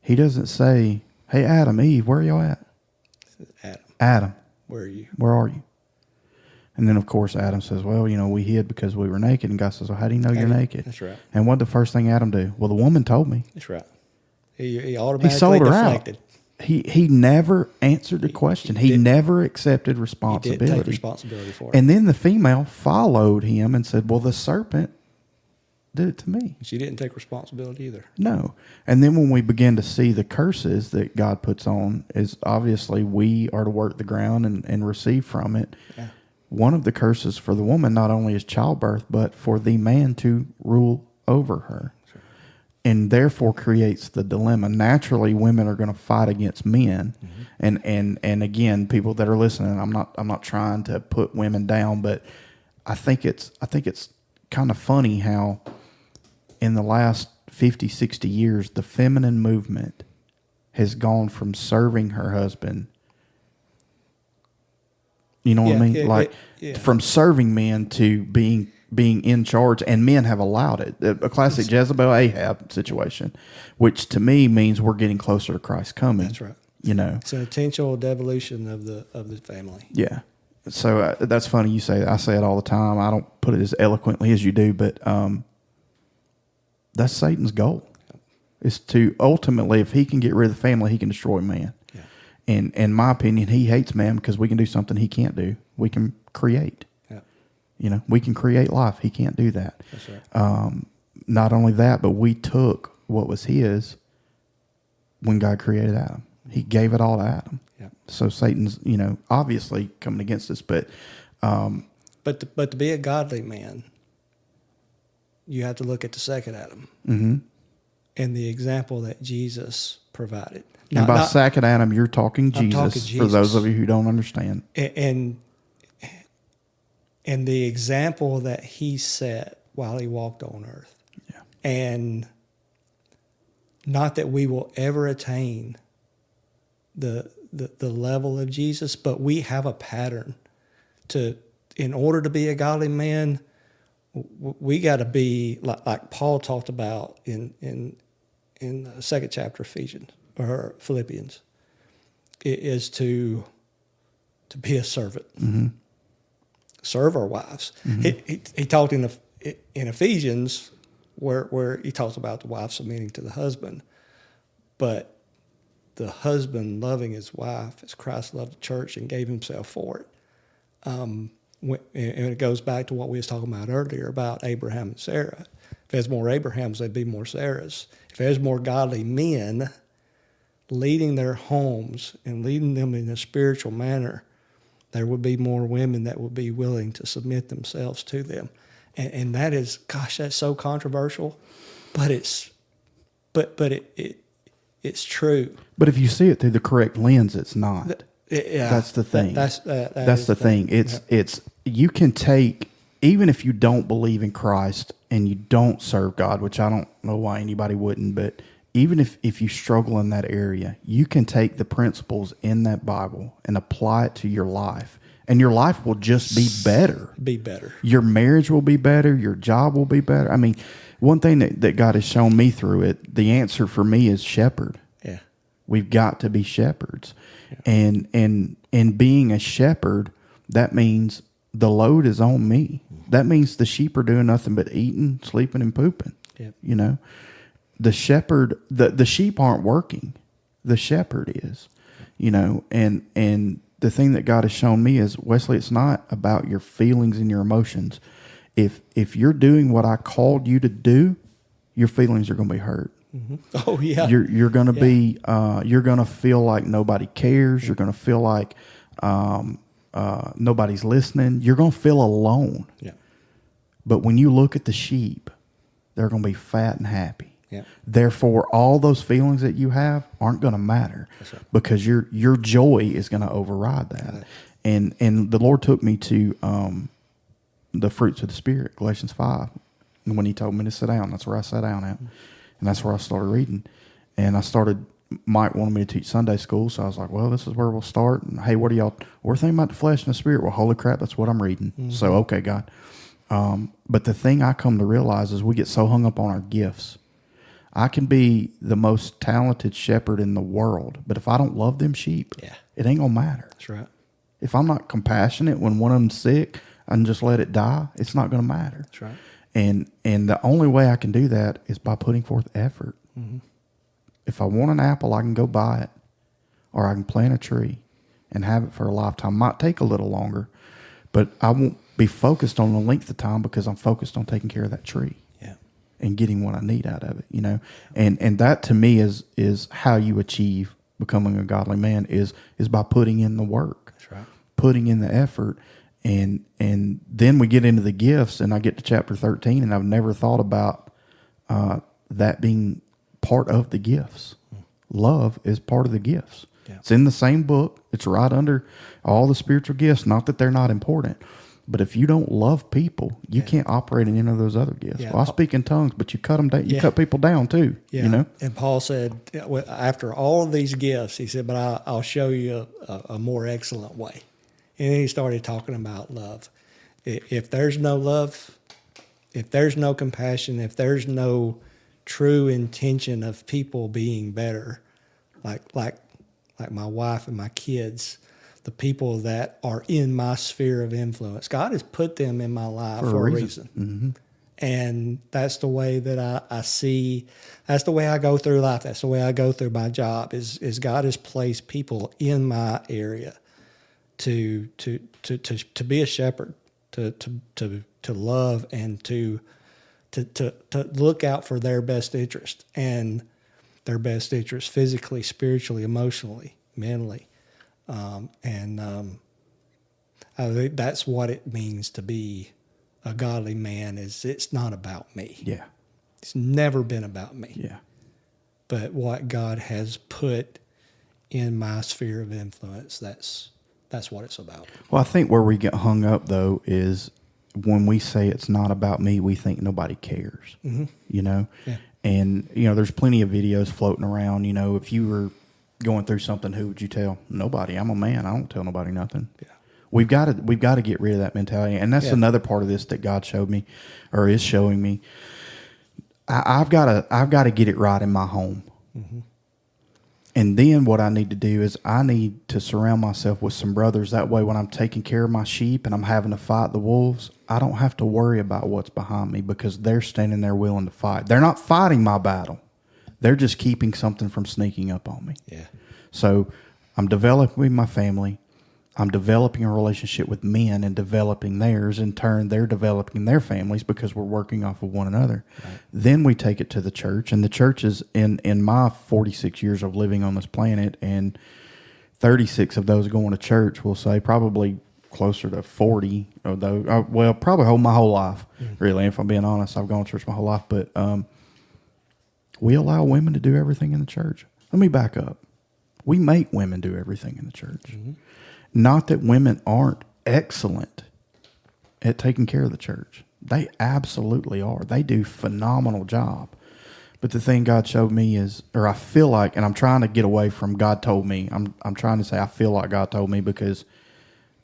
he doesn't say, hey, Adam, Eve, where are y'all at? Adam. Where are you? Where are you? And then, of course, Adam says, well, we hid because we were naked. And God says, well, how do you know you're naked? That's right. And what did the first thing Adam do? Well, the woman told me. That's right. He automatically sold her deflected. He never answered the question. He never accepted responsibility. He didn't take responsibility for it. And then the female followed him and said, well, the serpent did it to me. She didn't take responsibility either. No. And then when we begin to see the curses that God puts on, is obviously we are to work the ground and receive from it. Yeah. One of the curses for the woman not only is childbirth, but for the man to rule over her. Sure. And therefore creates the dilemma. Naturally, women are going to fight against men. Mm-hmm. And again, people that are listening, I'm not trying to put women down, but I think it's kind of funny how in the last 50, 60 years, the feminine movement has gone from serving her husband. You know what I mean? From serving men to being in charge, and men have allowed it. A classic Jezebel Ahab situation, which to me means we're getting closer to Christ's coming. That's right. You know, it's an intentional devolution of the family. Yeah. So that's funny you say that. I say it all the time. I don't put it as eloquently as you do, but that's Satan's goal. Is to ultimately, if he can get rid of the family, he can destroy man. Yeah. And in my opinion, he hates man because we can do something he can't do. We can create. Yeah. You know, we can create life. He can't do that. That's right. Not only that, but we took what was his when God created Adam. He gave it all to Adam. Yeah. So Satan's, obviously coming against us, but to be a godly man, you have to look at the second Adam. Mm-hmm. And the example that Jesus provided. And by second Adam, you're talking Jesus, for those of you who don't understand. And the example that he set while he walked on earth. Yeah. And not that we will ever attain the level of Jesus, but we have a pattern in order to be a godly man, we got to be like Paul talked about in the second chapter of Ephesians or Philippians. It is to be a servant, mm-hmm. serve our wives. Mm-hmm. He talked in Ephesians where he talks about the wife submitting to the husband, but the husband loving his wife as Christ loved the church and gave himself for it. And it goes back to what we was talking about earlier about Abraham and Sarah. If there's more Abrahams, there'd be more Sarahs. If there's more godly men leading their homes and leading them in a spiritual manner, there would be more women that would be willing to submit themselves to them. And that is, gosh, that's so controversial, but it's true. But if you see it through the correct lens, it's not. Yeah, that's the thing. That's the thing. It's you can take, even if you don't believe in Christ and you don't serve God, which I don't know why anybody wouldn't, but even if you struggle in that area, you can take the principles in that Bible and apply it to your life, and your life will just be better. Be better. Your marriage will be better. Your job will be better. I mean, one thing that God has shown me through it, the answer for me is shepherd. Yeah, we've got to be shepherds. And being a shepherd, that means the load is on me. That means the sheep are doing nothing but eating, sleeping, and pooping. Yep. The shepherd, the sheep aren't working. The shepherd is, and the thing that God has shown me is, Wesley, it's not about your feelings and your emotions. If you're doing what I called you to do, your feelings are going to be hurt. Mm-hmm. Oh yeah, you're going to be you're going to feel like nobody cares. You're going to feel like nobody's listening. You're going to feel alone. Yeah. But when you look at the sheep, they're going to be fat and happy. Yeah. Therefore, all those feelings that you have aren't going to matter. That's right. Because your joy is going to override that. Right. And the Lord took me to the fruits of the Spirit, Galatians 5. And when He told me to sit down, that's where I sat down at. And that's where I started reading. And Mike wanted me to teach Sunday school, so I was like, well, this is where we'll start. And hey, what are y'all? We're thinking about the flesh and the spirit. Well, holy crap, that's what I'm reading. Mm-hmm. So, okay, God. But the thing I come to realize is we get so hung up on our gifts. I can be the most talented shepherd in the world, but if I don't love them sheep, it ain't going to matter. That's right. If I'm not compassionate when one of them's sick and just let it die, it's not going to matter. That's right. And the only way I can do that is by putting forth effort. Mm-hmm. If I want an apple, I can go buy it. or I can plant a tree and have it for a lifetime. Might take a little longer, but I won't be focused on the length of time because I'm focused on taking care of that tree. Yeah. And getting what I need out of it, you know, and that to me is how you achieve becoming a godly man is by putting in the work. That's right. Putting in the effort, and then we get into the gifts, and I get to chapter 13, and I've never thought about that being part of the gifts. Love is part of the gifts. Yeah. It's in the same book. It's right under all the spiritual gifts. Not that they're not important. But if you don't love people, you can't operate in any of those other gifts. Yeah. Well, I speak in tongues, but you cut them down. You cut people down too. Yeah. You know. And Paul said, after all of these gifts, he said, "But I'll show you a more excellent way." And then he started talking about love. If there's no love, if there's no compassion, if there's no true intention of people being better, like my wife and my kids, the people that are in my sphere of influence, God has put them in my life for a reason. Mm-hmm. And that's the way that I see, that's the way I go through life. That's the way I go through my job is God has placed people in my area to be a shepherd, to love and to look out for their best interest, and their best interest physically, spiritually, emotionally, mentally. I think that's what it means to be a godly man. Is it's not about me. Yeah. It's never been about me. Yeah. But what God has put in my sphere of influence, that's what it's about. Well, I think where we get hung up though is when we say it's not about me, we think nobody cares. Mm-hmm. You know? Yeah. And you know, there's plenty of videos floating around, you know, if you were going through something, who would you tell? Nobody. I'm a man. I don't tell nobody nothing. Yeah. We've got to get rid of that mentality. And that's another part of this that God showed me or is showing me. I've got to get it right in my home. Mm-hmm. And then what I need to do is I need to surround myself with some brothers. That way when I'm taking care of my sheep and I'm having to fight the wolves, I don't have to worry about what's behind me because they're standing there willing to fight. They're not fighting my battle. They're just keeping something from sneaking up on me. Yeah. So I'm developing my family. I'm developing a relationship with men and developing theirs. In turn, they're developing their families because we're working off of one another. Right. Then we take it to the church. And the church is, in my 46 years of living on this planet, and 36 of those going to church, we'll say probably closer to 40 of those. Well, probably my whole life, really. If I'm being honest, I've gone to church my whole life. But we allow women to do everything in the church. Let me back up. We make women do everything in the church. Mm-hmm. Not that women aren't excellent at taking care of the church. They absolutely are. They do a phenomenal job. But the thing God showed me is, or I feel like, and I'm trying to get away from God told me. I'm trying to say I feel like God told me because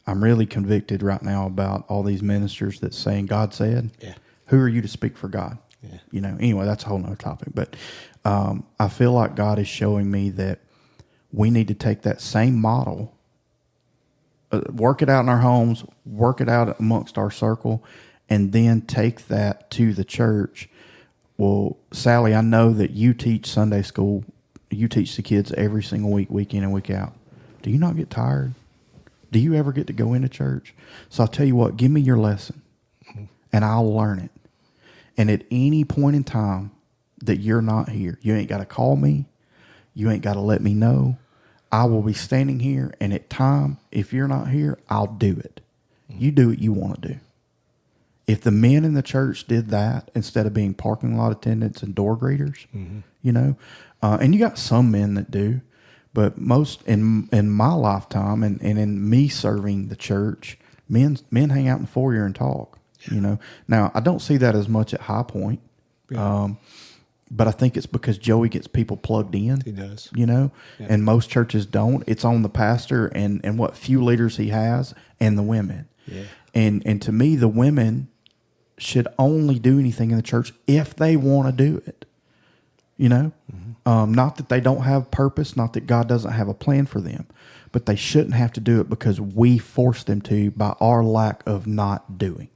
I'm really convicted right now about all these ministers that's saying God said. Yeah. Who are you to speak for God? Yeah. You know, anyway, that's a whole nother topic. But I feel like God is showing me that we need to take that same model, work it out in our homes, work it out amongst our circle, and then take that to the church. Well, Sally, I know that you teach Sunday school. You teach the kids every single week, week in and week out. Do you not get tired? Do you ever get to go into church? So I'll tell you what, give me your lesson, and I'll learn it. And at any point in time that you're not here, you ain't got to call me. You ain't got to let me know. I will be standing here, and at time, if you're not here, I'll do it. Mm-hmm. You do what you want to do. If the men in the church did that instead of being parking lot attendants and door greeters, mm-hmm. you know, and you got some men that do, but most in my lifetime and in me serving the church, men hang out in the foyer and talk. Yeah. You know, now I don't see that as much at High Point. Yeah. But I think it's because Joey gets people plugged in. He does. You know, yeah. And most churches don't. It's on the pastor and what few leaders he has and the women. Yeah. And to me, the women should only do anything in the church if they want to do it. You know, mm-hmm. Not that they don't have purpose, not that God doesn't have a plan for them, but they shouldn't have to do it because we force them to by our lack of not doing.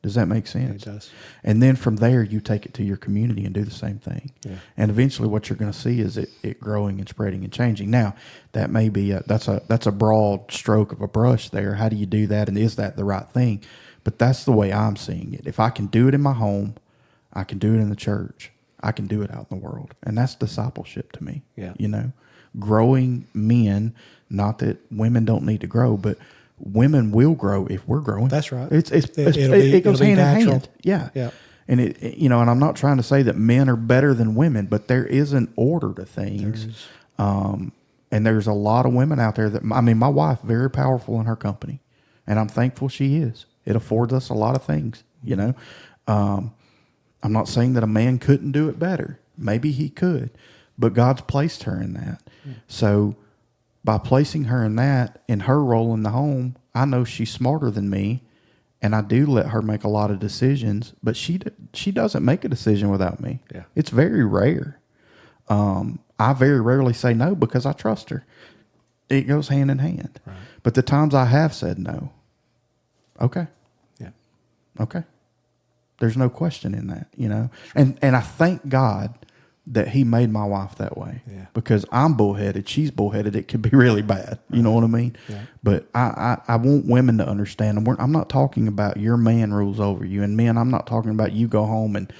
Does that make sense? It does. And then from there, you take it to your community and do the same thing. Yeah. And eventually what you're going to see is it growing and spreading and changing. Now, that may be that's a broad stroke of a brush there. How do you do that? And is that the right thing? But that's the way I'm seeing it. If I can do it in my home, I can do it in the church. I can do it out in the world. And that's discipleship to me. Yeah. You know, growing men, not that women don't need to grow, but women will grow if we're growing. That's right. It goes hand in hand. Yeah. Yeah. And and I'm not trying to say that men are better than women, but there is an order to things. And there's a lot of women out there that, I mean, my wife, very powerful in her company, and I'm thankful she is. It affords us a lot of things, you know. I'm not saying that a man couldn't do it better. Maybe he could, but God's placed her in that. So by placing her in that, in her role in the home, I know she's smarter than me, and I do let her make a lot of decisions, but she doesn't make a decision without me. Yeah. It's very rare. I very rarely say no because I trust her. It goes hand in hand. Right. But the times I have said no, okay. Yeah. Okay. There's no question in that, you know. And I thank God that he made my wife that way. Yeah. Because I'm bullheaded, she's bullheaded, it could be really bad. You know what I mean? Yeah. But I want women to understand. And I'm not talking about your man rules over you. And men, I'm not talking about you go home and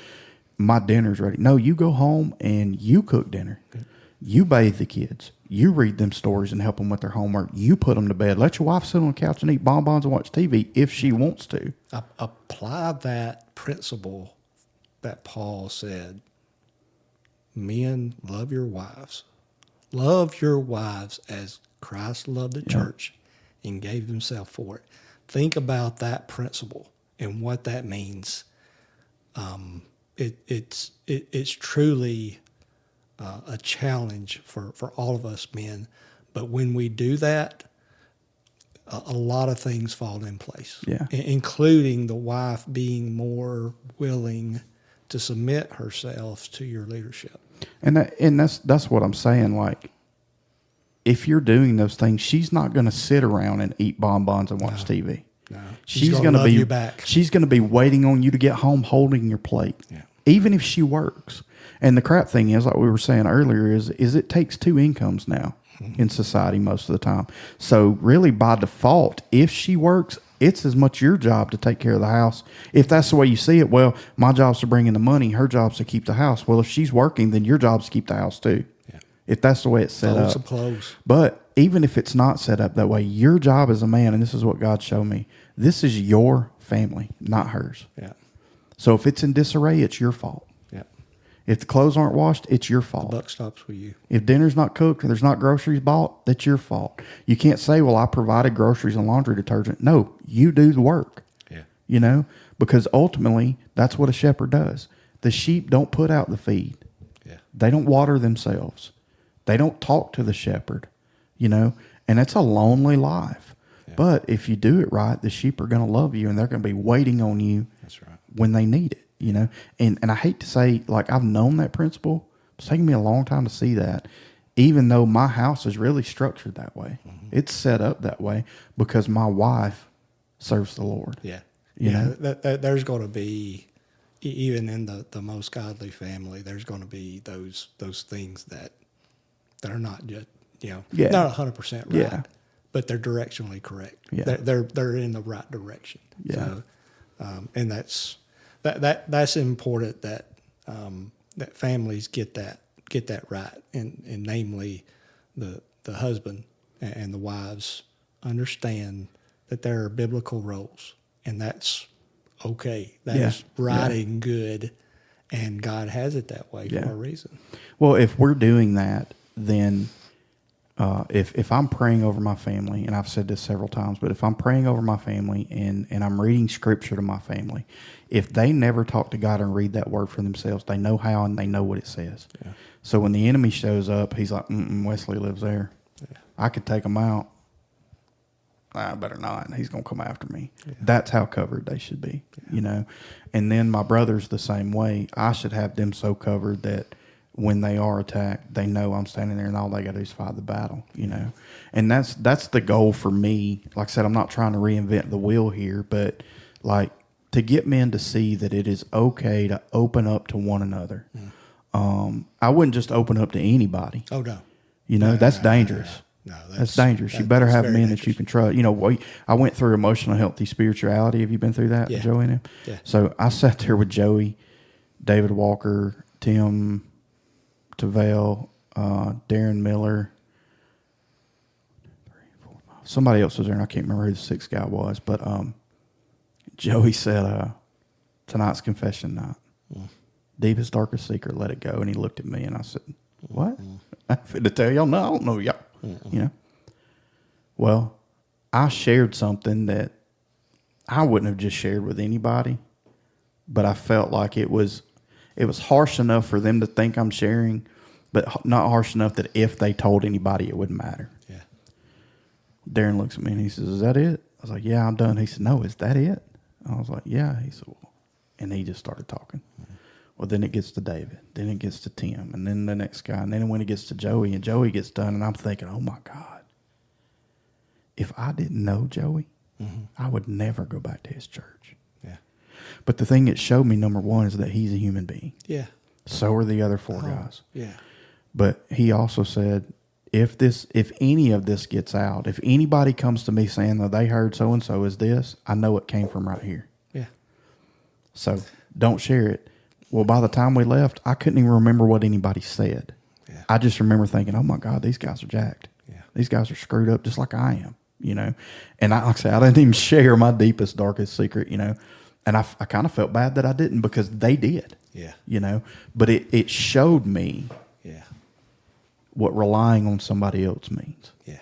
my dinner's ready. No, you go home and you cook dinner. Good. You bathe the kids. You read them stories and help them with their homework. You put them to bed. Let your wife sit on the couch and eat bonbons and watch TV if she wants to. Apply that principle that Paul said. Men, love your wives. Love your wives as Christ loved the church and gave himself for it. Think about that principle and what that means. It's truly a challenge for all of us men. But when we do that, a lot of things fall in place, including the wife being more willing to submit herself to your leadership. And that's what I'm saying. Like, if you're doing those things, she's not going to sit around and eat bonbons and watch TV. No, she's going to be you back. She's going to be waiting on you to get home, holding your plate, even if she works. And the crap thing is, like we were saying earlier, is it takes two incomes now in society most of the time. So really, by default, if she works, it's as much your job to take care of the house. If that's the way you see it, well, my job's to bring in the money, her job's to keep the house. Well, if she's working, then your job's to keep the house too. Yeah. If that's the way it's set up. Some clothes. But even if it's not set up that way, your job as a man, and this is what God showed me, this is your family, not hers. Yeah. So if it's in disarray, it's your fault. Yeah. If the clothes aren't washed, it's your fault. The buck stops with you. If dinner's not cooked and there's not groceries bought, that's your fault. You can't say, well, I provided groceries and laundry detergent. No, you do the work. Yeah. You know, because ultimately that's what a shepherd does. The sheep don't put out the feed. Yeah. They don't water themselves. They don't talk to the shepherd, you know, and it's a lonely life. Yeah. But if you do it right, the sheep are going to love you and they're going to be waiting on you. That's right. When they need it, you know. And I hate to say, like, I've known that principle. It's taken me a long time to see that, even though my house is really structured that way. Mm-hmm. It's set up that way because my wife serves the Lord. Yeah. You know? There's going to be, even in the most godly family, there's going to be those things that are not just, not 100% right, but they're directionally correct. Yeah. They're in the right direction. Yeah. So, and that's important that that families get that right, and namely the husband and the wives understand that there are biblical roles, and that's okay. That is right and good, and God has it that way for a reason. Well, if we're doing that, then if I'm praying over my family, and I've said this several times, but if I'm praying over my family and I'm reading scripture to my family, if they never talk to God and read that word for themselves, they know how and they know what it says. Yeah. So when the enemy shows up, he's like, Wesley lives there. Yeah. I could take him out. I better not. He's going to come after me. Yeah. That's how covered they should be, you know. And then my brother's the same way. I should have them so covered that when they are attacked, they know I'm standing there and all they got to do is fight the battle, you know. And that's the goal for me. Like I said, I'm not trying to reinvent the wheel here, but like to get men to see that it is okay to open up to one another. I wouldn't just open up to anybody. Oh, no. That's dangerous. No, that's dangerous. You better have men dangerous. that you can trust. I went through emotional healthy spirituality. Have you been through that with Joey and him? Yeah. So I sat there with Joey, David Walker, Tim Tavell, Darren Miller. Somebody else was there, and I can't remember who the sixth guy was. But Joey said, tonight's confession night. Deepest, darkest secret, let it go. And he looked at me, and I said, what? I'm fit to tell y'all, no, I don't know y'all. Well, I shared something that I wouldn't have just shared with anybody, but I felt like it was harsh enough for them to think I'm sharing, but not harsh enough that if they told anybody, it wouldn't matter. Yeah. Darren looks at me and he says, is that it? I was like, yeah, I'm done. He said, no, is that it? I was like, yeah. He said, well, and he just started talking. Well, then it gets to David, then it gets to Tim, and then the next guy, and then when it gets to Joey, and Joey gets done, and I'm thinking, oh my God, if I didn't know Joey, I would never go back to his church. Yeah. But the thing it showed me, number one, is that he's a human being. Yeah. So are the other four guys. Yeah. But he also said, if any of this gets out, if anybody comes to me saying that they heard so and so is this, I know it came from right here. Yeah. So don't share it. Well, by the time we left, I couldn't even remember what anybody said. Yeah. I just remember thinking, oh my God, these guys are jacked. Yeah. These guys are screwed up just like I am, And like I said, I didn't even share my deepest, darkest secret, And I kind of felt bad that I didn't because they did. Yeah. But it showed me what relying on somebody else means. Yeah.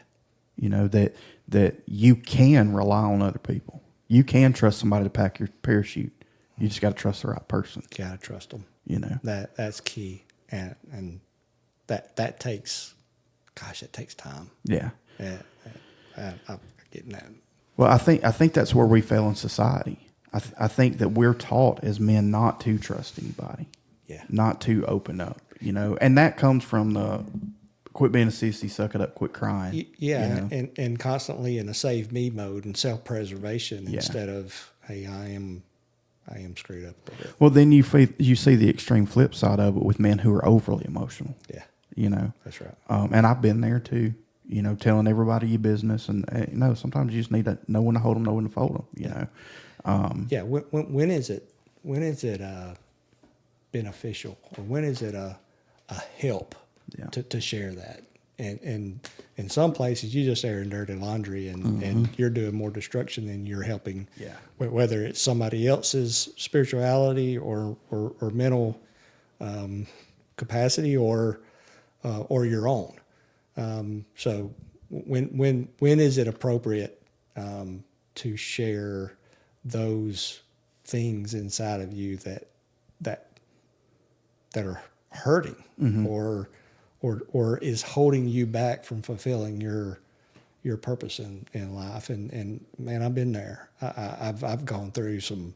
That you can rely on other people. You can trust somebody to pack your parachute. You just got to trust the right person. Got to trust them. That's key, and that takes, it takes time. Yeah. I'm getting that. Well, I think that's where we fail in society. I think that we're taught as men not to trust anybody. Yeah. Not to open up. And that comes from the quit being a sissy, suck it up, quit crying. Yeah, and constantly in a save me mode and self-preservation instead of, hey, I am screwed up a bit. Well, then you see the extreme flip side of it with men who are overly emotional. Yeah. That's right. And I've been there too, telling everybody your business. And, sometimes you just need to know when to hold them, know when to fold them, When is it beneficial, or when is it a help to share that? And in some places, you just airing dirty laundry, and you're doing more destruction than you're helping. Yeah. Whether it's somebody else's spirituality or mental capacity or your own. So when is it appropriate to share those things inside of you that are hurting or is holding you back from fulfilling your purpose in life? And man, I've been there. I've gone through some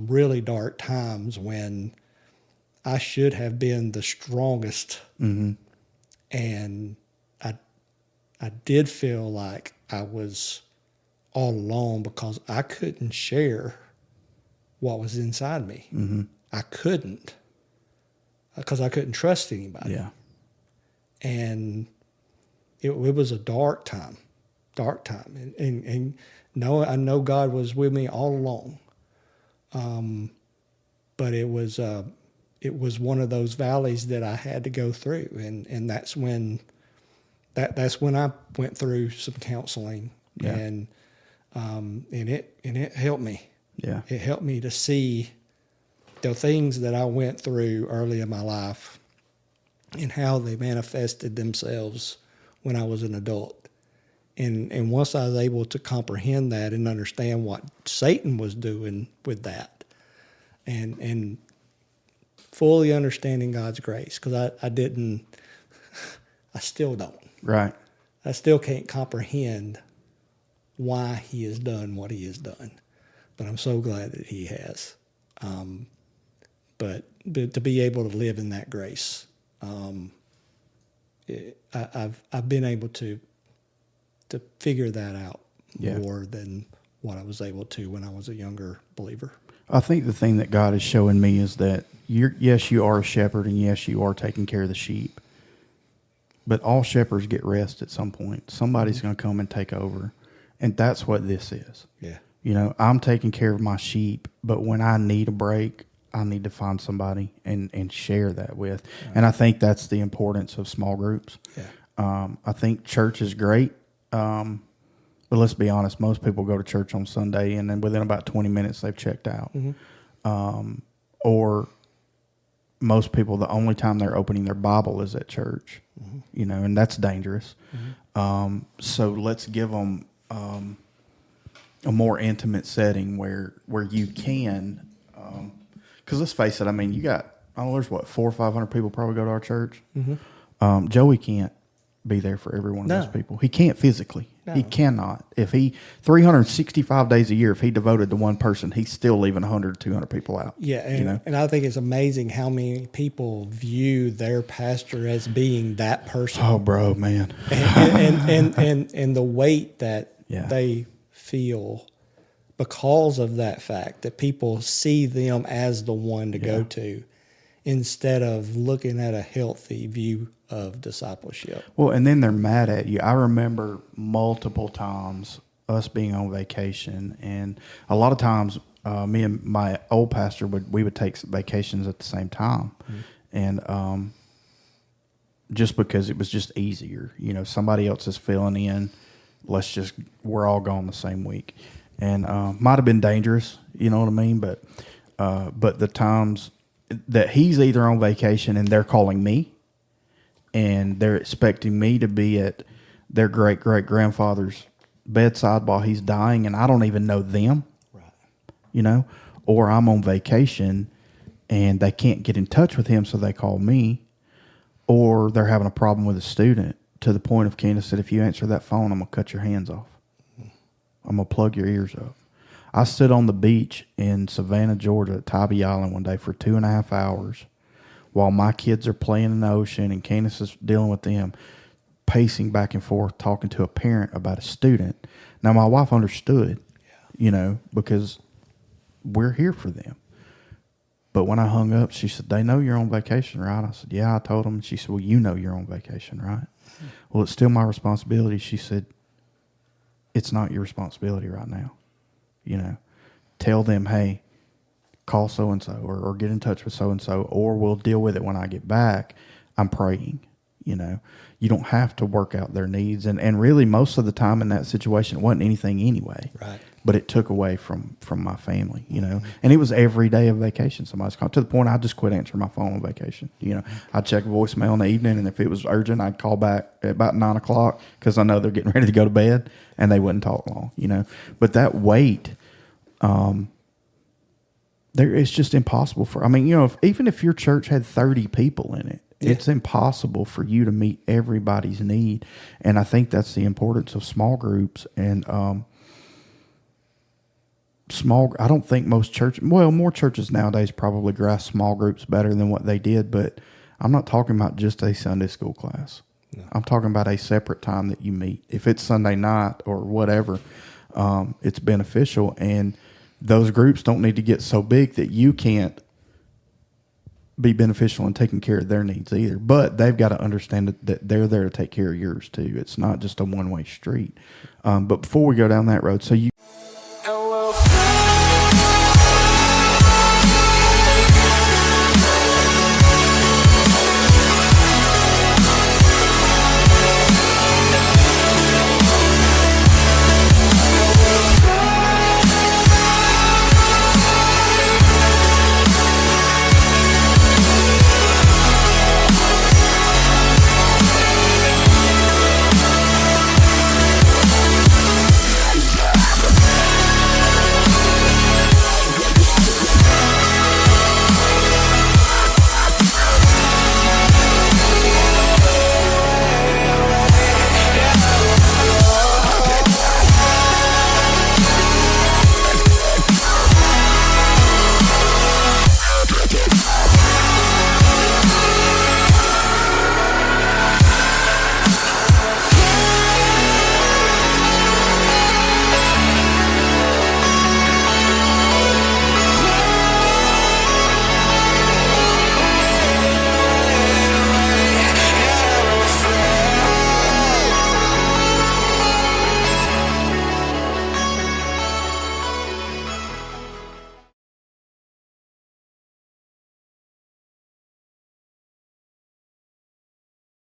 really dark times when I should have been the strongest, and I did feel like I was all alone because I couldn't share what was inside me. I couldn't, because I couldn't trust anybody. Yeah. And it was a dark time. And I know God was with me all along. But it was one of those valleys that I had to go through. And that's when I went through some counseling, and it helped me. Yeah. It helped me to see the things that I went through early in my life and how they manifested themselves when I was an adult. And once I was able to comprehend that and understand what Satan was doing with that, and fully understanding God's grace, because I still don't. Right. I still can't comprehend why he has done what he has done. But I'm so glad that he has. But to be able to live in that grace, I've been able to figure that out more than what I was able to when I was a younger believer. I think the thing that God is showing me is that yes, you are a shepherd, and yes, you are taking care of the sheep. But all shepherds get rest at some point. Somebody's going to come and take over. And that's what this is. Yeah. You know, I'm taking care of my sheep, but when I need a break, I need to find somebody and share that with. Right. And I think that's the importance of small groups. Yeah. I think church is great. But let's be honest, most people go to church on Sunday, and then within about 20 minutes, they've checked out. Or most people, the only time they're opening their Bible is at church, you know, and that's dangerous. So let's give them a more intimate setting where you can, because let's face it, I mean, you got, there's what, 400 or 500 people probably go to our church. Joey can't be there for every one of those people. He can't physically. No. He cannot. If he 365 days a year, if he devoted to one person, he's still leaving 100, 200 people out. Yeah, and, you know? And I think it's amazing how many people view their pastor as being that person. Oh, bro, man. and the weight that they feel because of that fact, that people see them as the one to go to, instead of looking at a healthy view of discipleship. Well, and then they're mad at you. I remember multiple times us being on vacation, and a lot of times me and my old pastor we would take vacations at the same time, and just because it was just easier. You know, somebody else is filling in. We're all gone the same week, and might have been dangerous. You know what I mean? But the times that he's either on vacation and they're calling me, and they're expecting me to be at their great-great-grandfather's bedside while he's dying, and I don't even know them, right? You know, or I'm on vacation and they can't get in touch with him, so they call me, or they're having a problem with a student to the point of Candace said, if you answer that phone, I'm going to cut your hands off. I'm going to plug your ears up. I stood on the beach in Savannah, Georgia at Tybee Island one day for 2.5 hours while my kids are playing in the ocean and Candace is dealing with them, pacing back and forth, talking to a parent about a student. Now, my wife understood, you know, because we're here for them. But when I hung up, she said, they know you're on vacation, right? I said, yeah, I told them. And she said, well, you know you're on vacation, right? Well, it's still my responsibility. She said, it's not your responsibility right now. You know, tell them, hey, call so-and-so or get in touch with so-and-so, or we'll deal with it when I get back. I'm praying, you know. You don't have to work out their needs. And really, most of the time in that situation, it wasn't anything anyway. Right. But it took away from my family, you know. And it was every day of vacation. Somebody's calling, to the point I just quit answering my phone on vacation. You know, I'd check voicemail in the evening, and if it was urgent, I'd call back at about 9 o'clock because I know they're getting ready to go to bed, and they wouldn't talk long, you know. But that wait, it's just impossible for, I mean, you know, even if your church had 30 people in it, it's impossible for you to meet everybody's need. And I think that's the importance of small groups. And I don't think most churches, well, more churches nowadays probably grasp small groups better than what they did, but I'm not talking about just a Sunday school class. No. I'm talking about a separate time that you meet. If it's Sunday night or whatever, it's beneficial. And those groups don't need to get so big that you can't be beneficial in taking care of their needs either. But they've got to understand that they're there to take care of yours too. It's not just a one-way street. But before we go down that road, so you